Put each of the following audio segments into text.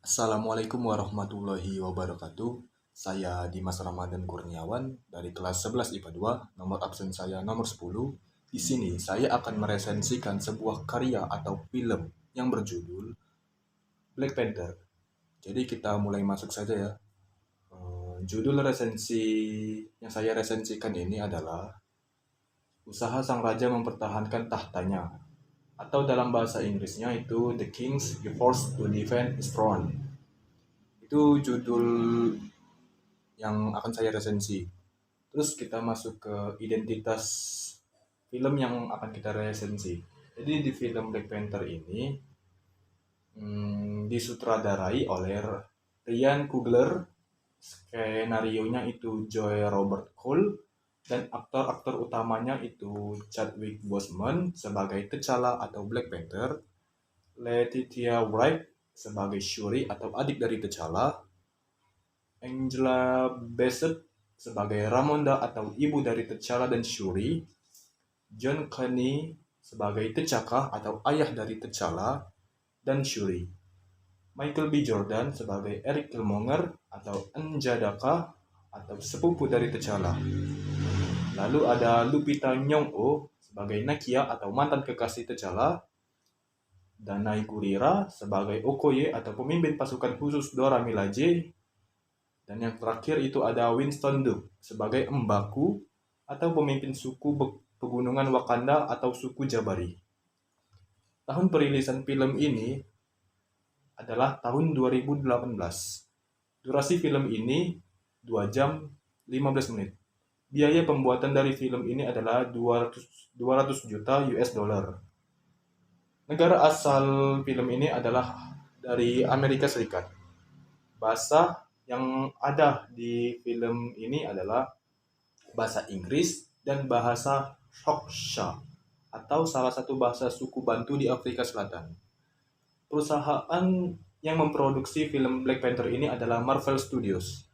Assalamualaikum warahmatullahi wabarakatuh. Saya Dimas Ramadan Kurniawan dari kelas 11 IPA 2, nomor absen saya nomor 10. Di sini saya akan meresensikan sebuah karya atau film yang berjudul Black Panther. Jadi kita mulai masuk saja ya. Judul resensi yang saya resensikan ini adalah Usaha Sang Raja Mempertahankan Tahtanya, atau dalam bahasa Inggrisnya itu The King's Efforts to Defend His Throne. Itu judul yang akan saya resensi. Terus kita masuk ke identitas film yang akan kita resensi. Jadi di film Black Panther ini disutradarai oleh Ryan Coogler, skenarionya itu Joy Robert Cole, dan aktor-aktor utamanya itu Chadwick Boseman sebagai T'Challa atau Black Panther, Letitia Wright sebagai Shuri atau adik dari T'Challa, Angela Bassett sebagai Ramonda atau ibu dari T'Challa dan Shuri, John Kenney sebagai T'Chaka atau ayah dari T'Challa dan Shuri, Michael B. Jordan sebagai Eric Killmonger atau N'Jadaka atau sepupu dari T'Challa. Lalu ada Lupita Nyong'o sebagai Nakia atau mantan kekasih T'Challa, Danai Gurira sebagai Okoye atau pemimpin pasukan khusus Dora Milaje, dan yang terakhir itu ada Winston Duke sebagai M'Baku atau pemimpin suku pegunungan Wakanda atau suku Jabari. Tahun perilisan film ini adalah tahun 2018. Durasi film ini 2 jam 15 menit. Biaya pembuatan dari film ini adalah 200 juta US dollar. Negara asal film ini adalah dari Amerika Serikat. Bahasa yang ada di film ini adalah bahasa Inggris dan bahasa Xhosa atau salah satu bahasa suku Bantu di Afrika Selatan. Perusahaan yang memproduksi film Black Panther ini adalah Marvel Studios.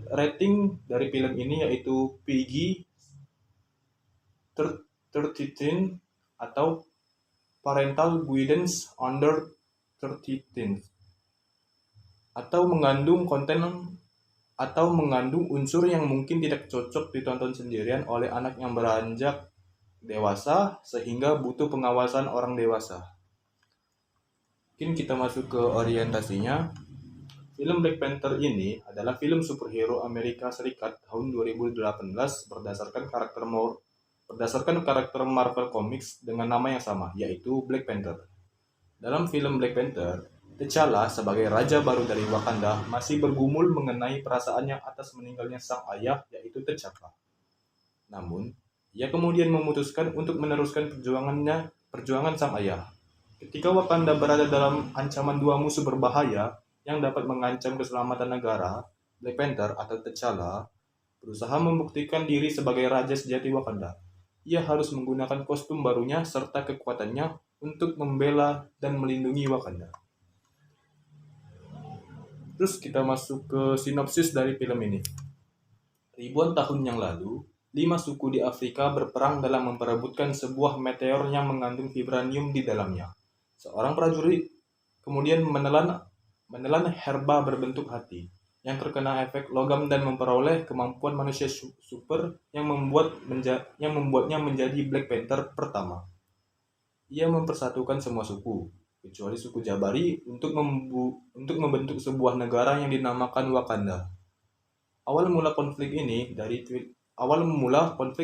Rating dari film ini yaitu PG-13 atau Parental Guidance Under 13, atau mengandung unsur yang mungkin tidak cocok ditonton sendirian oleh anak yang beranjak dewasa sehingga butuh pengawasan orang dewasa. Mungkin kita masuk ke orientasinya. Film Black Panther ini adalah film superhero Amerika Serikat tahun 2018 berdasarkan karakter Marvel Comics dengan nama yang sama, yaitu Black Panther. Dalam film Black Panther, T'Challa sebagai raja baru dari Wakanda masih bergumul mengenai perasaannya atas meninggalnya sang ayah, yaitu T'Chaka. Namun, ia kemudian memutuskan untuk meneruskan perjuangan sang ayah. Ketika Wakanda berada dalam ancaman dua musuh berbahaya yang dapat mengancam keselamatan negara, Black Panther atau T'Challa berusaha membuktikan diri sebagai raja sejati Wakanda. Ia harus menggunakan kostum barunya serta kekuatannya untuk membela dan melindungi Wakanda. Terus kita masuk ke sinopsis dari film ini. Ribuan tahun yang lalu, 5 suku di Afrika berperang dalam memperebutkan sebuah meteor yang mengandung vibranium di dalamnya. Seorang prajurit kemudian menelan herba berbentuk hati yang terkena efek logam dan memperoleh kemampuan manusia super yang membuatnya menjadi Black Panther pertama. Ia mempersatukan semua suku, kecuali suku Jabari, untuk membentuk sebuah negara yang dinamakan Wakanda. Awal mula konflik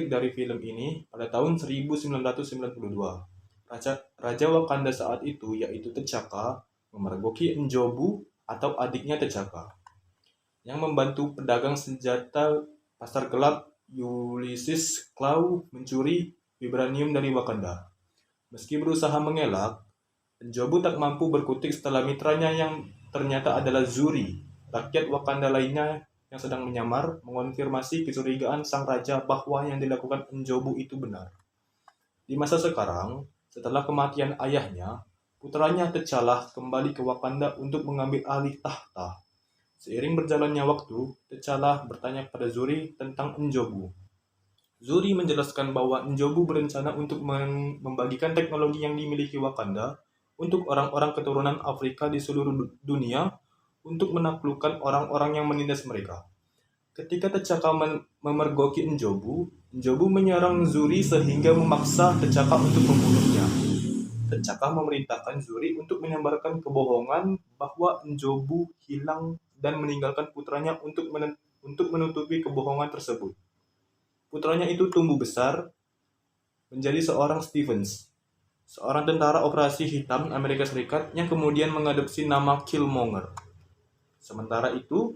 dari film ini pada tahun 1992. Raja Wakanda saat itu, yaitu T'Chaka, memergoki N'Jobu atau adiknya T'Chaka, yang membantu pedagang senjata pasar gelap Ulysses Klaue mencuri vibranium dari Wakanda. Meski berusaha mengelak, N'Jobu tak mampu berkutik setelah mitranya yang ternyata adalah Zuri, rakyat Wakanda lainnya yang sedang menyamar, mengonfirmasi kecurigaan sang raja bahwa yang dilakukan N'Jobu itu benar. Di masa sekarang, setelah kematian ayahnya, putranya T'Challa kembali ke Wakanda untuk mengambil alih tahta. Seiring berjalannya waktu, T'Challa bertanya kepada Zuri tentang N'Jobu. Zuri menjelaskan bahwa N'Jobu berencana untuk membagikan teknologi yang dimiliki Wakanda untuk orang-orang keturunan Afrika di seluruh dunia untuk menaklukkan orang-orang yang menindas mereka. Ketika T'Chaka memergoki Njobu, Njobu menyerang Zuri sehingga memaksa T'Chaka untuk membunuhnya. T'Chaka memerintahkan Zuri untuk menyebarkan kebohongan bahwa Njobu hilang dan meninggalkan putranya untuk menutupi kebohongan tersebut. Putranya itu tumbuh besar menjadi seorang Stevens, seorang tentara operasi hitam Amerika Serikat yang kemudian mengadopsi nama Killmonger. Sementara itu,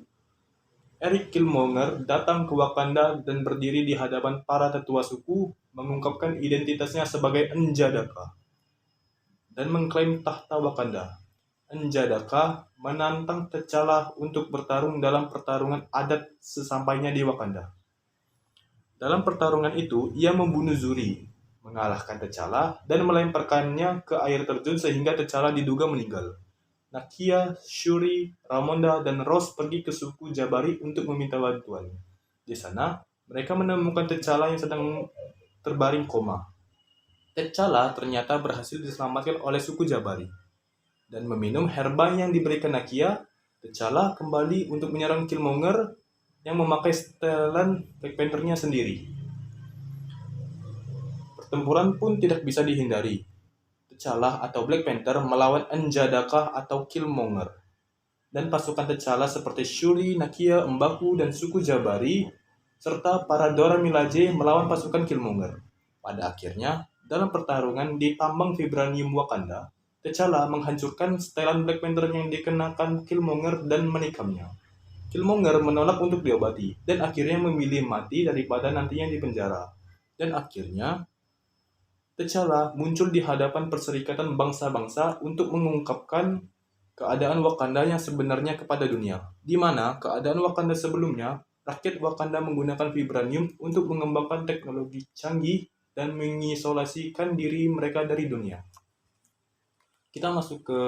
Eric Killmonger datang ke Wakanda dan berdiri di hadapan para tetua suku, mengungkapkan identitasnya sebagai Njadaka dan mengklaim tahta Wakanda. Njadaka menantang T'Challa untuk bertarung dalam pertarungan adat sesampainya di Wakanda. Dalam pertarungan itu, ia membunuh Zuri, mengalahkan T'Challa, dan melemparkannya ke air terjun sehingga T'Challa diduga meninggal. Nakia, Shuri, Ramonda, dan Ross pergi ke suku Jabari untuk meminta bantuan. Di sana, mereka menemukan T'Challa yang sedang terbaring koma. T'Challa ternyata berhasil diselamatkan oleh suku Jabari. Dan meminum herba yang diberikan Nakia, T'Challa kembali untuk menyerang Killmonger yang memakai setelan Black Panther-nya sendiri. Pertempuran pun tidak bisa dihindari. T'Challa atau Black Panther melawan Njadaka atau Killmonger. Dan pasukan T'Challa seperti Shuri, Nakia, M'Baku, dan suku Jabari, serta para Dora Milaje melawan pasukan Killmonger. Pada akhirnya, dalam pertarungan di tambang vibranium Wakanda, T'Challa menghancurkan setelan Black Panther yang dikenakan Killmonger dan menikamnya. Killmonger menolak untuk diobati, dan akhirnya memilih mati daripada nantinya dipenjara. Dan akhirnya, T'Challa muncul di hadapan Perserikatan Bangsa-Bangsa untuk mengungkapkan keadaan Wakanda yang sebenarnya kepada dunia, di mana keadaan Wakanda sebelumnya, rakyat Wakanda menggunakan vibranium untuk mengembangkan teknologi canggih dan mengisolasikan diri mereka dari dunia. Kita masuk ke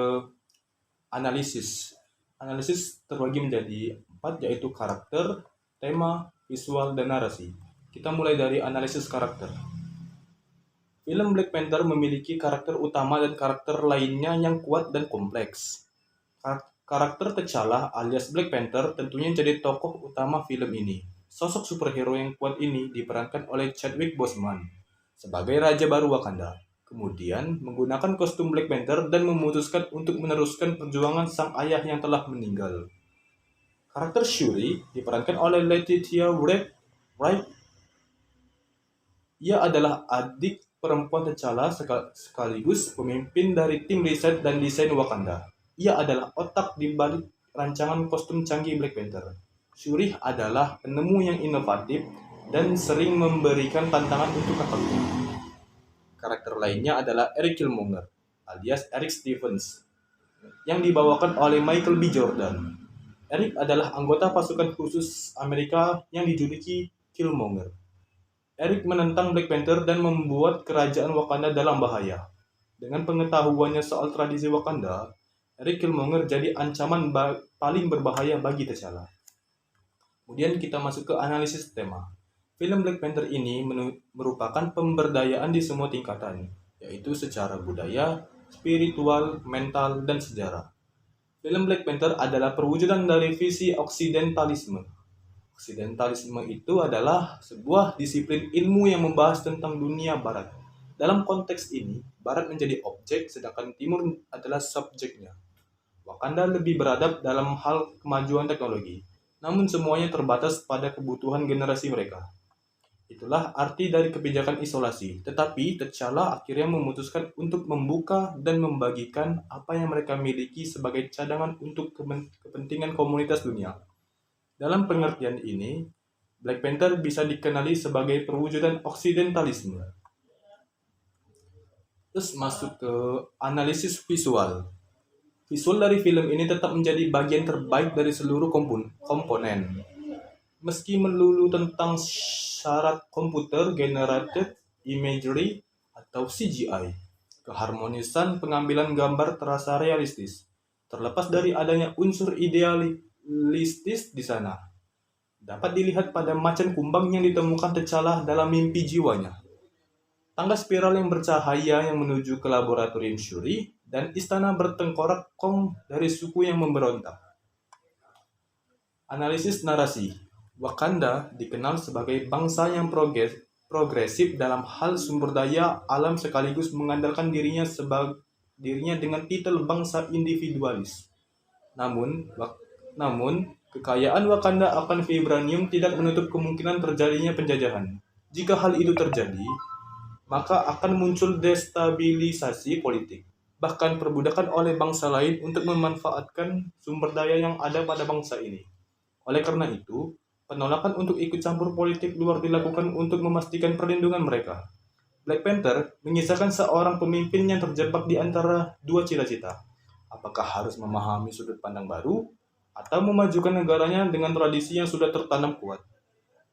analisis. Analisis terbagi menjadi 4, yaitu karakter, tema, visual, dan narasi. Kita mulai dari analisis karakter. Film Black Panther memiliki karakter utama dan karakter lainnya yang kuat dan kompleks. Karakter T'Challa alias Black Panther tentunya jadi tokoh utama film ini. Sosok superhero yang kuat ini diperankan oleh Chadwick Boseman sebagai Raja Baru Wakanda. Kemudian menggunakan kostum Black Panther dan memutuskan untuk meneruskan perjuangan sang ayah yang telah meninggal. Karakter Shuri diperankan oleh Letitia Wright. Ia adalah adik perempuan T'Challa sekaligus pemimpin dari tim riset dan desain Wakanda. Ia adalah otak di balik rancangan kostum canggih Black Panther. Shuri adalah penemu yang inovatif dan sering memberikan tantangan untuk kakaknya. Karakter lainnya adalah Eric Killmonger, alias Eric Stevens, yang dibawakan oleh Michael B. Jordan. Eric adalah anggota pasukan khusus Amerika yang dijuluki Killmonger. Eric menentang Black Panther dan membuat kerajaan Wakanda dalam bahaya. Dengan pengetahuannya soal tradisi Wakanda, Eric Killmonger jadi ancaman paling berbahaya bagi T'Challa. Kemudian kita masuk ke analisis tema. Film Black Panther ini merupakan pemberdayaan di semua tingkatan, yaitu secara budaya, spiritual, mental, dan sejarah. Film Black Panther adalah perwujudan dari visi oksidentalisme. Oksidentalisme itu adalah sebuah disiplin ilmu yang membahas tentang dunia barat. Dalam konteks ini, barat menjadi objek sedangkan timur adalah subjeknya. Wakanda lebih beradab dalam hal kemajuan teknologi, namun semuanya terbatas pada kebutuhan generasi mereka. Itulah arti dari kebijakan isolasi, tetapi T'Challa akhirnya memutuskan untuk membuka dan membagikan apa yang mereka miliki sebagai cadangan untuk kepentingan komunitas dunia. Dalam pengertian ini, Black Panther bisa dikenali sebagai perwujudan oksidentalisme. Terus masuk ke analisis visual. Visual dari film ini tetap menjadi bagian terbaik dari seluruh komponen. Meski melulu tentang syarat computer generated imagery atau CGI, keharmonisan pengambilan gambar terasa realistis, terlepas dari adanya unsur idealistis di sana. Dapat dilihat pada macan kumbang yang ditemukan T'Challa dalam mimpi jiwanya. Tangga spiral yang bercahaya yang menuju ke laboratorium Shuri dan istana bertengkorak Kong dari suku yang memberontak. Analisis narasi. Wakanda dikenal sebagai bangsa yang progresif dalam hal sumber daya alam sekaligus mengandalkan dirinya dengan titel bangsa individualis. Namun, kekayaan Wakanda akan vibranium tidak menutup kemungkinan terjadinya penjajahan. Jika hal itu terjadi, maka akan muncul destabilisasi politik, bahkan perbudakan oleh bangsa lain untuk memanfaatkan sumber daya yang ada pada bangsa ini. Oleh karena itu, penolakan untuk ikut campur politik luar dilakukan untuk memastikan perlindungan mereka. Black Panther mengisahkan seorang pemimpin yang terjebak di antara dua cita-cita. Apakah harus memahami sudut pandang baru atau memajukan negaranya dengan tradisi yang sudah tertanam kuat?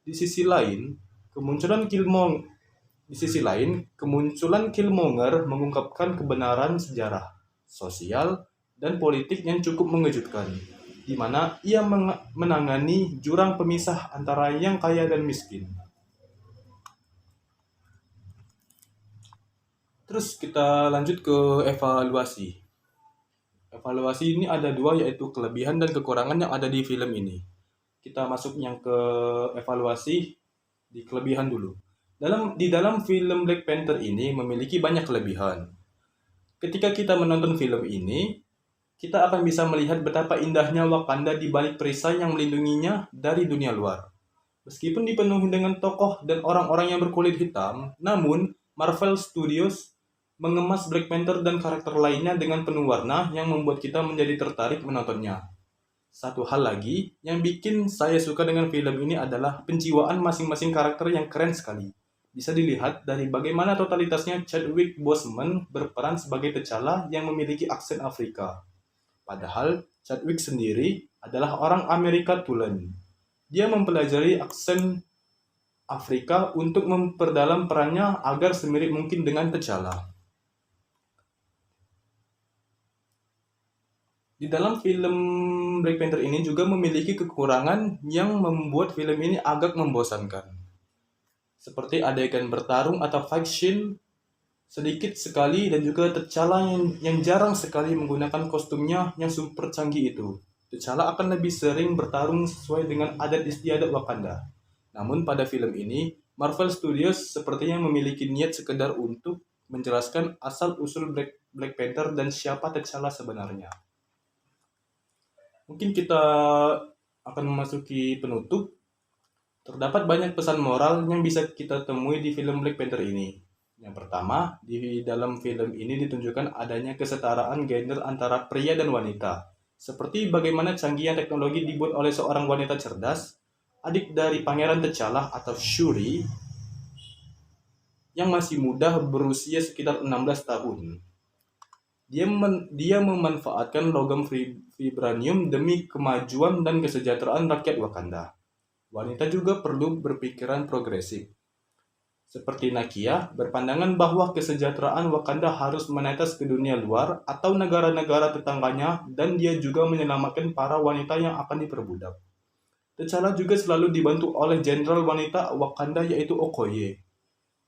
Di sisi lain, kemunculan Killmonger mengungkapkan kebenaran sejarah, sosial, dan politik yang cukup mengejutkan, di mana ia menangani jurang pemisah antara yang kaya dan miskin. Terus kita lanjut ke evaluasi. Evaluasi ini ada dua, yaitu kelebihan dan kekurangan yang ada di film ini. Kita masuk yang ke evaluasi di kelebihan dulu. Di dalam film Black Panther ini memiliki banyak kelebihan. Ketika kita menonton film ini, kita akan bisa melihat betapa indahnya Wakanda di balik perisai yang melindunginya dari dunia luar. Meskipun dipenuhi dengan tokoh dan orang-orang yang berkulit hitam, namun Marvel Studios mengemas Black Panther dan karakter lainnya dengan penuh warna yang membuat kita menjadi tertarik menontonnya. Satu hal lagi yang bikin saya suka dengan film ini adalah penjiwaan masing-masing karakter yang keren sekali. Bisa dilihat dari bagaimana totalitasnya Chadwick Boseman berperan sebagai T'Challa yang memiliki aksen Afrika. Padahal Chadwick sendiri adalah orang Amerika Tulen. Dia mempelajari aksen Afrika untuk memperdalam perannya agar semirip mungkin dengan T'Challa. Di dalam film Black Panther ini juga memiliki kekurangan yang membuat film ini agak membosankan. Seperti adegan bertarung atau fight scene sedikit sekali dan juga T'Challa yang jarang sekali menggunakan kostumnya yang super canggih itu. T'Challa akan lebih sering bertarung sesuai dengan adat istiadat Wakanda. Namun pada film ini, Marvel Studios sepertinya memiliki niat sekedar untuk menjelaskan asal-usul Black Panther dan siapa T'Challa sebenarnya. Mungkin kita akan memasuki penutup. Terdapat banyak pesan moral yang bisa kita temui di film Black Panther ini. Yang pertama, di dalam film ini ditunjukkan adanya kesetaraan gender antara pria dan wanita. Seperti bagaimana canggihnya teknologi dibuat oleh seorang wanita cerdas, adik dari Pangeran T'Challa atau Shuri, yang masih muda berusia sekitar 16 tahun. Dia memanfaatkan logam vibranium demi kemajuan dan kesejahteraan rakyat Wakanda. Wanita juga perlu berpikiran progresif. Seperti Nakia, berpandangan bahwa kesejahteraan Wakanda harus menetes ke dunia luar atau negara-negara tetangganya, dan dia juga menyelamatkan para wanita yang akan diperbudak. T'Challa juga selalu dibantu oleh jenderal wanita Wakanda yaitu Okoye.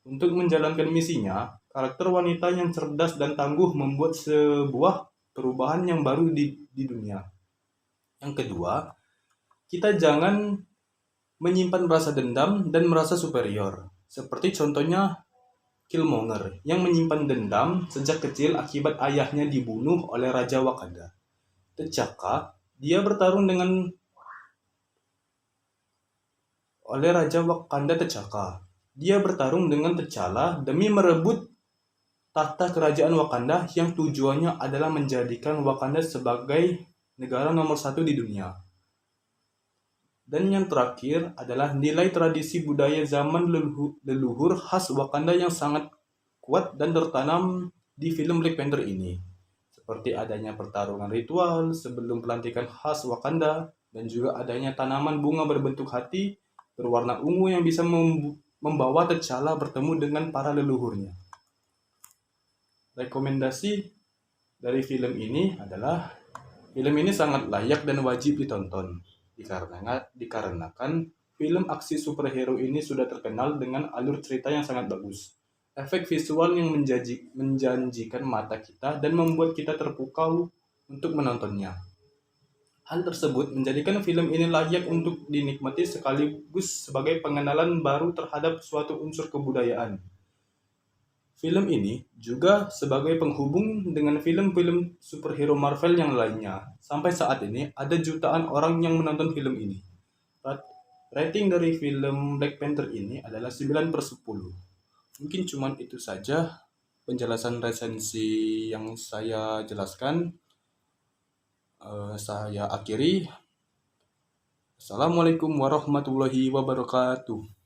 Untuk menjalankan misinya, karakter wanita yang cerdas dan tangguh membuat sebuah perubahan yang baru di dunia. Yang kedua, kita jangan menyimpan rasa dendam dan merasa superior. Seperti contohnya Killmonger yang menyimpan dendam sejak kecil akibat ayahnya dibunuh oleh Raja Wakanda. T'Chaka, dia bertarung oleh Raja Wakanda T'Chaka. Dia bertarung dengan T'Challa demi merebut tahta kerajaan Wakanda yang tujuannya adalah menjadikan Wakanda sebagai negara nomor 1 di dunia. Dan yang terakhir adalah nilai tradisi budaya zaman leluhur khas Wakanda yang sangat kuat dan tertanam di film Black Panther ini. Seperti adanya pertarungan ritual sebelum pelantikan khas Wakanda, dan juga adanya tanaman bunga berbentuk hati berwarna ungu yang bisa membawa T'Challa bertemu dengan para leluhurnya. Rekomendasi dari film ini adalah film ini sangat layak dan wajib ditonton dikarenakan film aksi superhero ini sudah terkenal dengan alur cerita yang sangat bagus. efek visual yang menjanjikan mata kita dan membuat kita terpukau untuk menontonnya. Hal tersebut menjadikan film ini layak untuk dinikmati sekaligus sebagai pengenalan baru terhadap suatu unsur kebudayaan. Film ini juga sebagai penghubung dengan film-film superhero Marvel yang lainnya. Sampai saat ini ada jutaan orang yang menonton film ini. Rating dari film Black Panther ini adalah 9/10. Mungkin cuman itu saja penjelasan resensi yang saya jelaskan. Saya akhiri. Assalamualaikum warahmatullahi wabarakatuh.